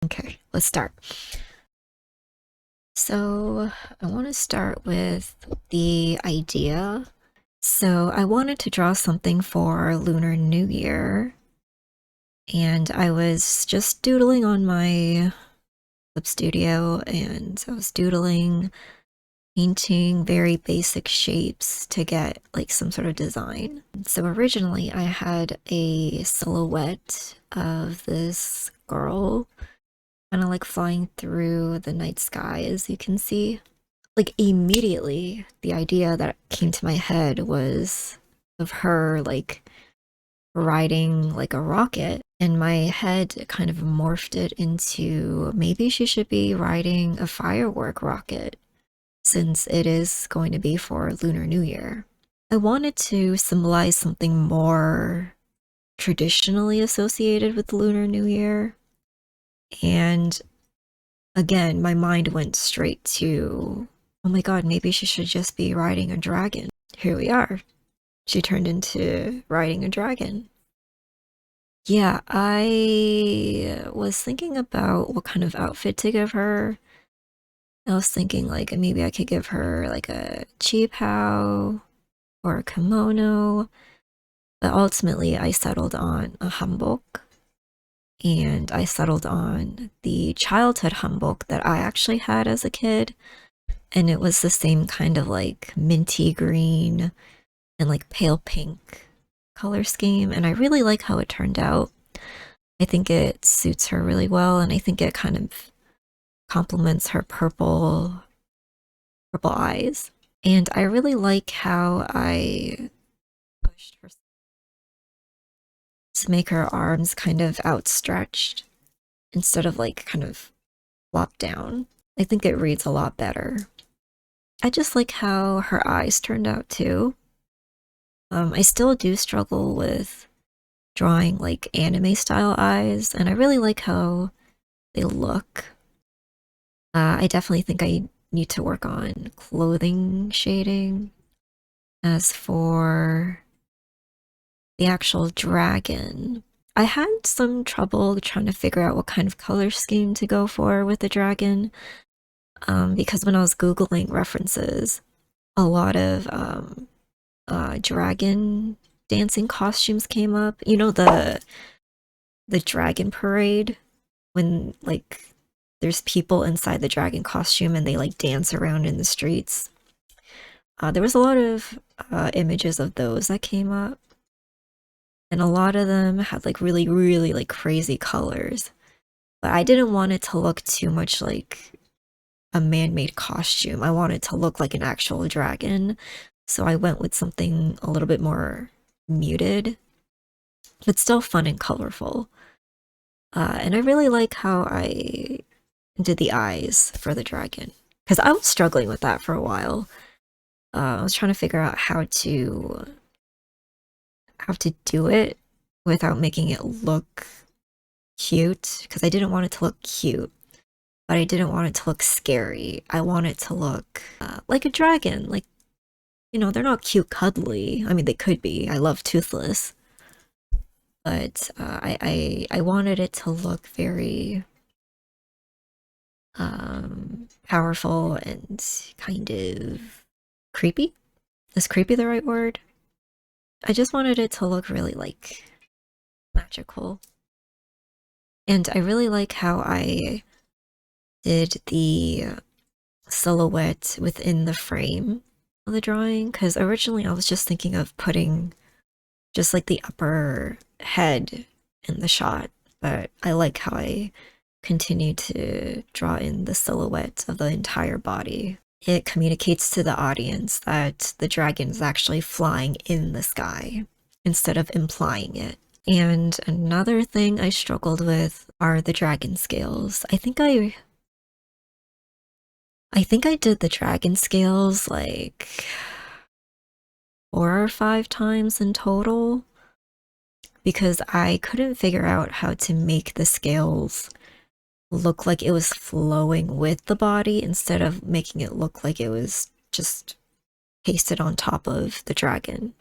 Okay, let's start. So I want to start with the idea. So I wanted to draw something for Lunar New Year, and I was just doodling on my Flip Studio, and I was doodling, painting very basic shapes to get like some sort of design. So originally I had a silhouette of this girl kind of like flying through the night sky, as you can see. Like immediately, the idea that came to my head was of her like riding like a rocket, and my head kind of morphed it into maybe she should be riding a firework rocket since it is going to be for Lunar New Year. I wanted to symbolize something more traditionally associated with Lunar New Year, and again, my mind went straight to, oh my god, maybe she should just be riding a dragon. Here we are. She turned into riding a dragon. Yeah, I was thinking about what kind of outfit to give her. I was thinking like maybe I could give her like a cheapao or a kimono, but ultimately I settled on a hanbok, and I settled on the childhood hanbok that I actually had as a kid. And it was the same kind of like minty green and like pale pink color scheme, and I really like how it turned out. I think it suits her really well, and I think it kind of complements her purple eyes. And I really like how I pushed her to make her arms kind of outstretched instead of like kind of flopped down. I think it reads a lot better. I just like how her eyes turned out too. I still do struggle with drawing like anime style eyes, and I really like how they look. I definitely think I need to work on clothing shading. As for the actual dragon, I had some trouble trying to figure out what kind of color scheme to go for with the dragon, because when I was Googling references, a lot of dragon dancing costumes came up. You know, the dragon parade, when like there's people inside the dragon costume and they like dance around in the streets. There was a lot of images of those that came up, and a lot of them had like really like crazy colors. But I didn't want it to look too much like a man-made costume. I wanted to look like an actual dragon, so I went with something a little bit more muted, but still fun and colorful. And I really like how I did the eyes for the dragon, because I was struggling with that for a while. I was trying to figure out how to do it without making it look cute, because I didn't want it to look cute, but I didn't want it to look scary. I want it to look like a dragon. Like, you know, they're not cute cuddly. I mean, they could be. I love Toothless, but I wanted it to look very powerful and kind of creepy. Is creepy the right word? I just wanted it to look really like magical. And I really like how I did the silhouette within the frame of the drawing, because originally I was just thinking of putting just like the upper head in the shot, but I like how I continue to draw in the silhouette of the entire body. It communicates to the audience that the dragon is actually flying in the sky instead of implying it. And another thing I struggled with are the dragon scales. I think I did the dragon scales like 4 or 5 times in total, because I couldn't figure out how to make the scales look like it was flowing with the body instead of making it look like it was just pasted on top of the dragon.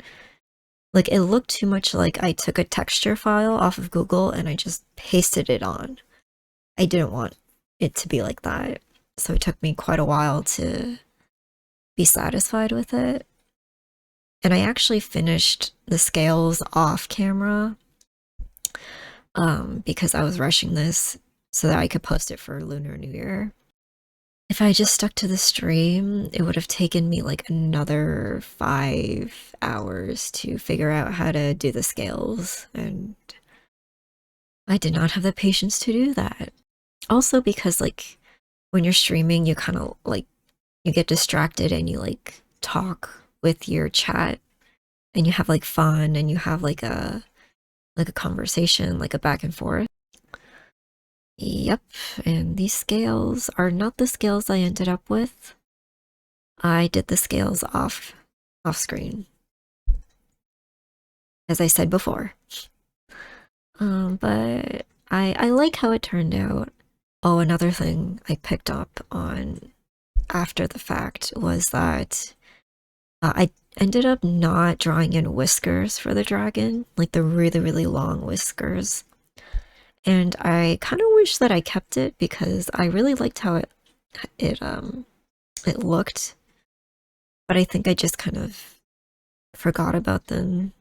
Like, it looked too much like I took a texture file off of Google and I just pasted it on. I didn't want it to be like that. So it took me quite a while to be satisfied with it. And I actually finished the scales off camera because I was rushing this so that I could post it for Lunar New Year. If I just stuck to the stream, it would have taken me like another 5 hours to figure out how to do the scales, and I did not have the patience to do that. Also because like when you're streaming, you kind of like you get distracted and you like talk with your chat and you have like fun and you have like a conversation, like a back and forth. Yep, and these scales are not the scales I ended up with. I did the scales off screen, as I said before. But I like how it turned out. Oh, another thing I picked up on after the fact was that I ended up not drawing in whiskers for the dragon, like the really, really long whiskers. And I kind of wish that I kept it because I really liked how it looked. But I think I just kind of forgot about them.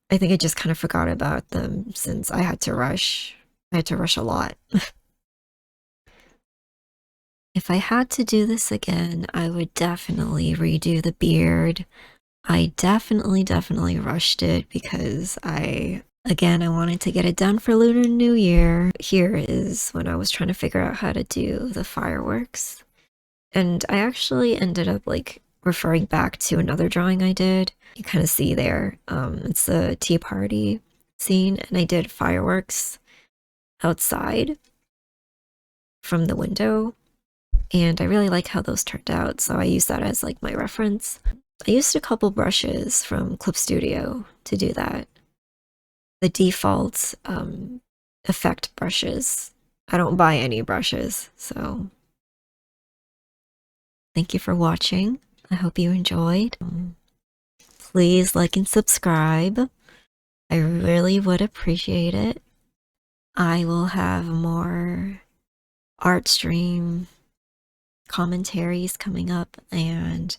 I think I just kind of forgot about them since I had to rush. I had to rush a lot. If I had to do this again, I would definitely redo the beard. I definitely rushed it because again, I wanted to get it done for Lunar New Year. Here is when I was trying to figure out how to do the fireworks. And I actually ended up like referring back to another drawing I did. You kind of see there, it's the tea party scene, and I did fireworks outside from the window. And I really like how those turned out, so I used that as like my reference. I used a couple brushes from Clip Studio to do that. The default effect brushes. I don't buy any brushes, so thank you for watching. I hope you enjoyed. Please like and subscribe. I really would appreciate it. I will have more art stream commentaries coming up and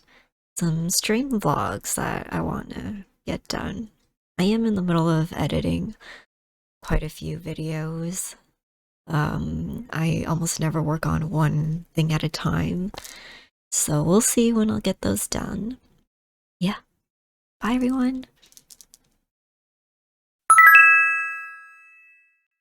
some stream vlogs that I want to get done. I am in the middle of editing quite a few videos. I almost never work on one thing at a time, so we'll see when I'll get those done. Yeah, bye everyone.